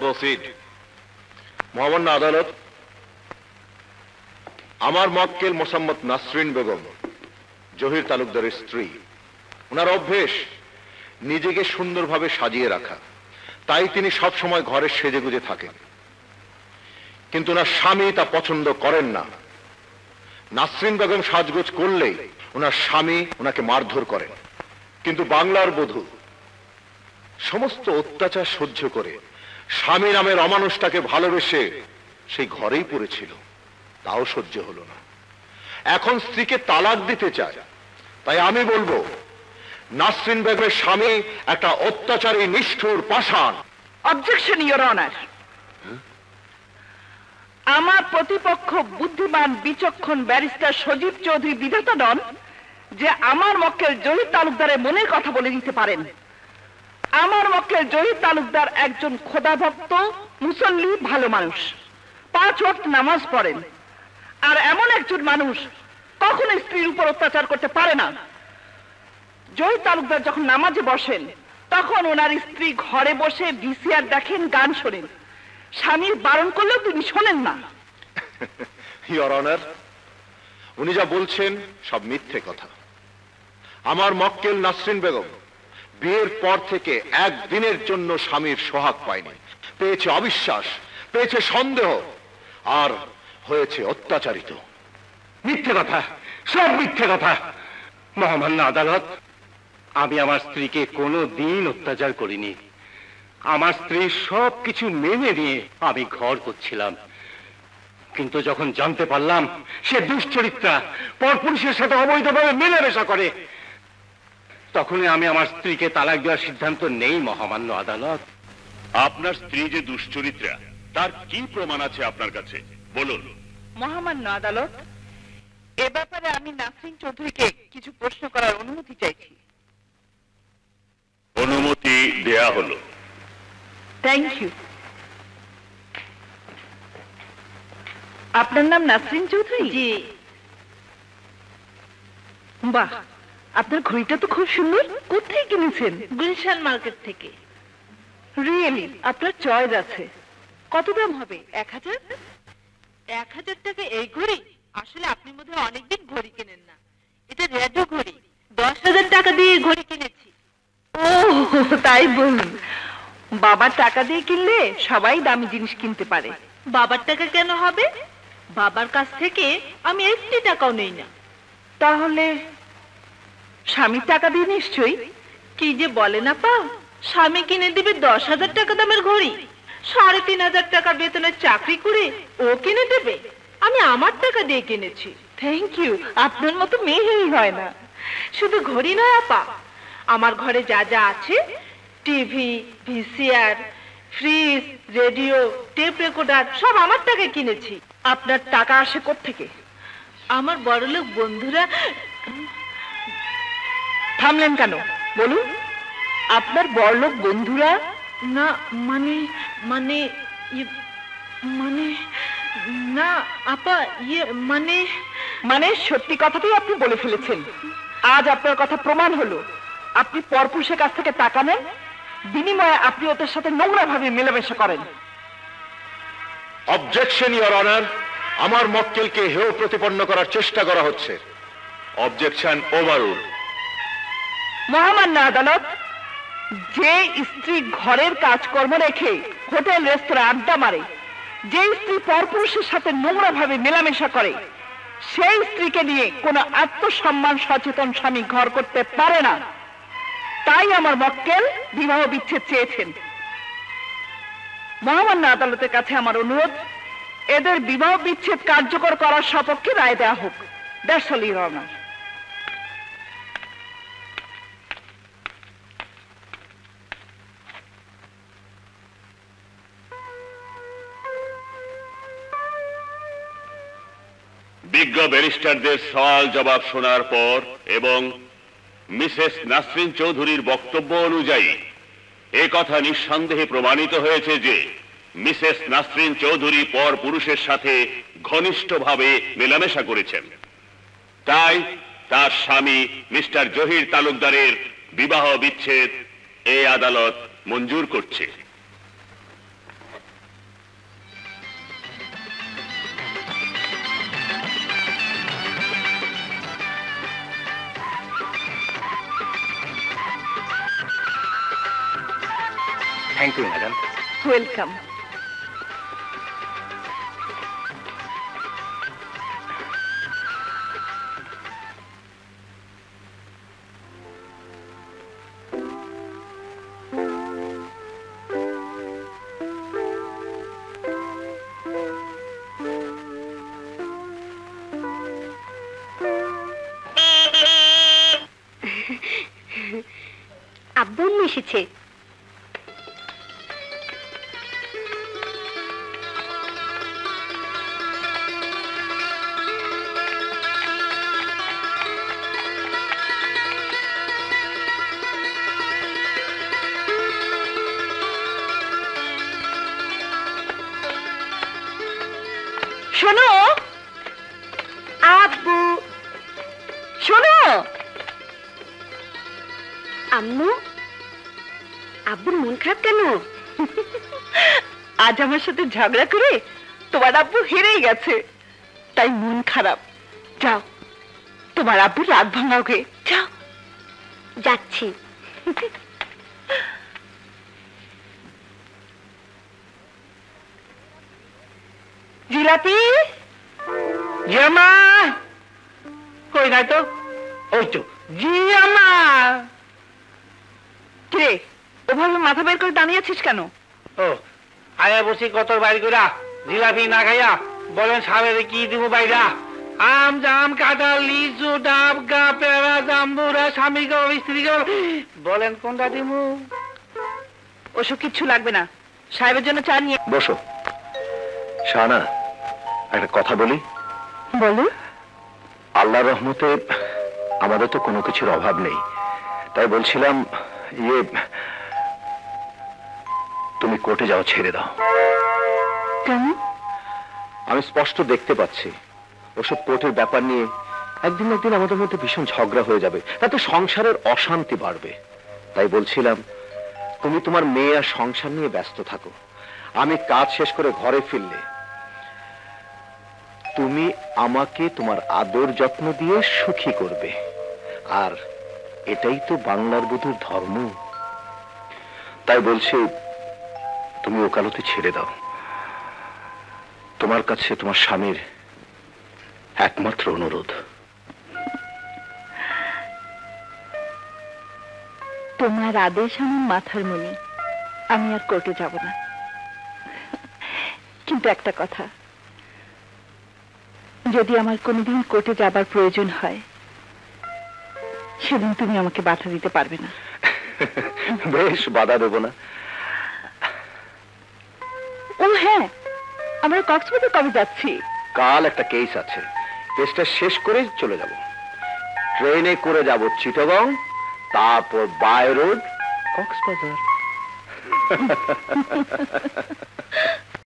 Proceed. মহামান্য আদালত, আমার মক্কেল মোসাম্মদ নাসরিন বেগম জহির তালুকদারের স্ত্রী। ওনার অভ্যেস নিজেকে সুন্দরভাবে সাজিয়ে রাখা, তাই তিনি সব সময় ঘরে সেজেগুজে থাকেন। কিন্তু ওনার স্বামী তা পছন্দ করেন না। নাসরিন বেগম সাজগোজ করলেই ওনার স্বামী ওনাকে মারধর করেন। কিন্তু বাংলার বধূ সমস্ত অত্যাচার সহ্য করে স্বামী নামের অমানুষটাকে ভালোবেসে সেই ঘরেই পড়েছিল, তাও সহ্য হলো না। এখন স্ত্রীকে তালাক দিতে চায়। তাই আমি বলবো, নাসরিন বেগমের স্বামী একটা অত্যাচারী নিষ্ঠুর পাষাণ। Objection your honour. আমার প্রতিপক্ষ বুদ্ধিমান বিচক্ষণ ব্যারিস্টার সজীব চৌধুরী বিধাতা নন যে আমার মক্কেল জহির তালুকদারের মনের কথা বলে দিতে পারেন। আমার মক্কেল জহির তালুকদার একজন খোদাভক্ত মুসল্লি, ভালো মানুষ, 5 ওয়াক্ত নামাজ পড়েন। আর এমন একজন মানুষ কখনো স্ত্রীর উপর অত্যাচার করতে পারে না। জহির তালুকদার যখন নামাজে বসেন তখন ওনার স্ত্রী ঘরে বসে ভিসিআর দেখেন, গান শোনেন। স্বামীর বারণ করলেও তিনি শোনেন না। ইওর অনার, উনি যা বলছেন সব মিথ্যে কথা। আমার মক্কেল নাসরিন বেগম বিয়ের পর থেকে একদিনের জন্য স্বামীর সোহাগ পায়নি। পেয়েছে অবিশ্বাস, পেয়েছে সন্দেহ, আর হয়েছে অত্যাচারিত। মিথ্যে কথা, সব মিথ্যে কথা। মহামান্য আদালত, আমি আমার স্ত্রীকে কোনো দিন অত্যাচার করিনি। আমার স্ত্রী সবকিছু মেনে নিয়ে আমি ঘর করছিলাম। কিন্তু যখন জানতে পারলাম সে দুশ্চরিত্রা, পরপুরুষের সাথে অবৈধভাবে মেলামেশা করে, তখনই আমি আমার স্ত্রীকে তালাক দেওয়ার সিদ্ধান্ত নেই। মহামান্য আদালত, আপনার স্ত্রী যে দুশ্চরিত্রা তার কি প্রমাণ আছে আপনার কাছে, বলুন। মহামান্য আদালত, এ ব্যাপারে আমি নাসরিন চৌধুরীকে কিছু প্রশ্ন করার অনুমতি চাইছি। অনুমতি দেয়া হলো। Thank you. আপনার নাম নাসরিন চৌধুরী? জি। বাহ, আপনার ঘড়িটা তো খুব সুন্দর। কোথায় কিনেছেন? গুলশান মার্কেট থেকে। রিয়েলি? আপনার চয়েস আছে। কত দাম হবে? 1000? 1000 টাকা এই ঘড়ি? আসলে আপনি বোধহয় অনেকদিন ঘড়ি কেনেন না। এটা রেডিও ঘড়ি। 10,000 টাকা দিয়ে ঘড়ি কিনেছি। ও তাই বলুন। বাবার টাকা দিয়ে কিনলে সবাই দামি জিনিস কিনতে পারে। বাবার টাকা কেন হবে? বাবার কাছ থেকে আমি 1 টাকাও নেই না। তাহলে স্বামীর টাকা দিয়ে নিশ্চয়ই? কি যে বলেন আপা, স্বামী কিনে দিবে 10,000 টাকা দামের ঘড়ি? 3,500 টাকা বেতনের চাকরি করে ও কিনে দেবে? আমি আমার টাকা দিয়ে কিনেছি। Thank you. আপনার মতো মেয়েই হয় না। শুধু ঘড়ি নয় আপা, আমার ঘরে যা যা আছে, TV, VCR, fridge, radio, tape recorder, সব আমার টাকায় কিনেছি। আপনার টাকা আসে কোত্থেকে? আমার বড়লোক বন্ধুরা। থামলেন কেন, বলুন। আপনার বড়লোক বন্ধুরা? না মানে মানে মানে না আপা, মানে মানে সত্যি কথাটাই আপনি বলে ফেলেছেন। আজ আপনার কথা প্রমাণ হলো। আপনি পরপুরুষের কাছ থেকে টাকা নেন, বিনিময়ে আপনি ওদের সাথে নোংরা ভাবে মেলামেশা করেন। অবজেকশন ইওর অনার, আমার মক্কেলকে হেয় প্রতিপন্ন করার চেষ্টা করা হচ্ছে। Objection overrule. মহামান্য আদালত, যে স্ত্রী ঘরের কাজকর্ম রেখে হোটেল রেস্তোরাঁ আড্ডা মারে, যে স্ত্রী পরপুরুষের সাথে নোংরা ভাবে মেলামেশা করে, সেই স্ত্রীকে নিয়ে কোনো আত্মসম্মান সচেতন স্বামী ঘর করতে পারে না। তাই আমার মক্কেল বিবাহ বিচ্ছেদ চেয়েছেন। মহামান্য আদালতের কাছে আমার অনুরোধ, এদের বিবাহ বিচ্ছেদ কার্যকর করার সপক্ষে রায় দেওয়া হোক। That's all your honour. বিজ্ঞ ব্যারিস্টারদের সওয়াল জবাব শোনার পর এবং মিসেস নাসরিন চৌধুরীর বক্তব্য অনুযায়ী এ কথা নিঃসন্দেহে প্রমাণিত হয়েছে যে মিসেস নাসরিন চৌধুরী পর পুরুষের সাথে ঘনিষ্ঠভাবে মেলামেশা করেছেন। তাই তার স্বামী মিস্টার জহির তালুকদারের বিবাহ বিচ্ছেদ এই আদালত মঞ্জুর করছে। Thank you madam. ওয়েলকাম। আব্বু এসেছে। শোনো আব্বু, শোনো। আম্মু, আব্বুর মন খারাপ কেন? আজ আমার সাথে ঝগড়া করে তোমার আব্বু হেরেই গেছে, তাই মন খারাপ। যাও, তোমার আব্বুর রাগ ভাঙাও গে, যাও। যাচ্ছি। জিলাপি, জিয়ামা কই নাই তো? ওই তো জিয়ামা। কিরে ওভাবে মাথা বের করে দাঁড়িয়ে আছিস কেন? ও আয়া বসি কত বাইর কইরা জিলাপি না খাইয়া বলেন সাবেরে কি দিব বাইরা? আম জাম কাঁঠাল লিচু ডাব গা পেয়ারা জাম্বুরা স্বামী গো স্ত্রী গো, বলেন কোনটা দিমু? ওসব কিচ্ছু লাগবে না, সাহেবের জন্য চা নিয়ে বসো। শাহানা, একটা কথা বলি। বলো। আল্লাহর রহমতে আমাদের তো কোনো কিছুর অভাব নেই, তাই বলছিলাম তুমি কোর্টে যাও, ছেড়ে দাও। কেন? আমি স্পষ্ট দেখতে পাচ্ছি ওসব কোর্টের ব্যাপার নিয়ে একদিন না একদিন আমাদের মধ্যে ভীষণ ঝগড়া হয়ে যাবে, তাতে সংসারের অশান্তি বাড়বে। তাই বলছিলাম তুমি তোমার মেয়ে আর সংসার নিয়ে ব্যস্ত থাকো। আমি কাজ শেষ করে ঘরে ফিরলে তুমি আমাকে তোমার আদর যত্ন দিয়ে সুখী করবে, আর এটাই তো বাংলার বধূর ধর্ম। তাই বলছি তুমি ওকালতি ছেড়ে দাও। তোমার কাছে তোমার স্বামীর একমাত্র অনুরোধ। তোমার আদেশ আমার মাথার মনি, আমি আর কোর্টে যাব না। কিন্তু একটা কথা, যদি আমার কোনোদিন কোর্টে যাবার প্রয়োজন হয় সেদিন তুমি আমাকে বাধা দিতে পারবে না। বেশ, বাধা দেব না। ও হ্যাঁ, আমরা কক্সবাজার কবে যাচ্ছি? কাল একটা কেস আছে, কেসটা শেষ করে চলে যাব। ট্রেনে করে যাব চিটাগং, তারপর বাই রোড কক্সবাজার।